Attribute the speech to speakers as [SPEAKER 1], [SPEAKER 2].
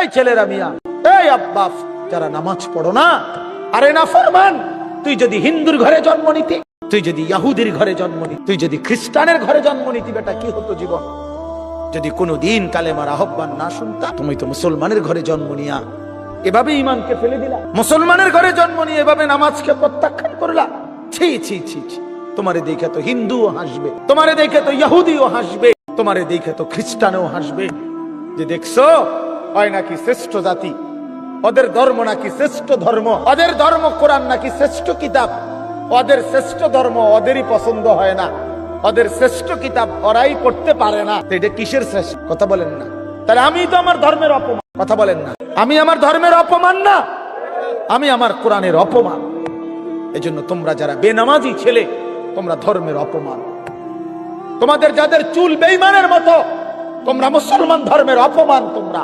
[SPEAKER 1] এই ছেলেরা মিয়া, এই আব্বা যারা নামাজ পড়ো না, আরে না ফরমান, তুই যদি হিন্দুর ঘরে জন্ম নিতি, তুই যদি ইহুদির ঘরে জন্ম নিতি, তুই যদি খ্রিস্টানের ঘরে জন্ম নিতি, বেটা কি হতো জীবন? যদি কোনোদিন কালেমার আহ্বান না শুনতা, তুমি তো মুসলমানের ঘরে জন্ম নিয়া এভাবে ইমানকে ফেলে দিলা, মুসলমানের ঘরে জন্ম নিয়ে এভাবে নামাজকে প্রত্যাখ্যান করলা। ছি ছি ছি ছি, তোমারে দেখে তো হিন্দুও হাসবে, তোমারে দেখে তো ইহুদিও হাসবে, তোমারে দেখে তো খ্রিস্টানও হাসবে, যে দেখছো হয় নাকি শ্রেষ্ঠ জাতি, ওদের ধর্ম নাকি শ্রেষ্ঠ ধর্ম, ওদের ধর্ম কোরআন নাকি শ্রেষ্ঠ কিতাব, ওদের শ্রেষ্ঠ ধর্ম ওদেরই পছন্দ হয় না, ওদের শ্রেষ্ঠ কিতাব ওরাই পড়তে পারে না। এটা কিসের শ্রেষ্ঠ? কথা বলেন না। তাহলে আমি তো আমার ধর্মের অপমান। কথা বলেন না। আমি আমার ধর্মের অপমান না, আমি আমার কোরআনের অপমান। এজন্য তোমরা যারা বেনামাজি ছেলে, তোমরা ধর্মের অপমান। তোমাদের যাদের চুল বেঈমানের মতো, তোমরা মুসলমান ধর্মের অপমান। তোমরা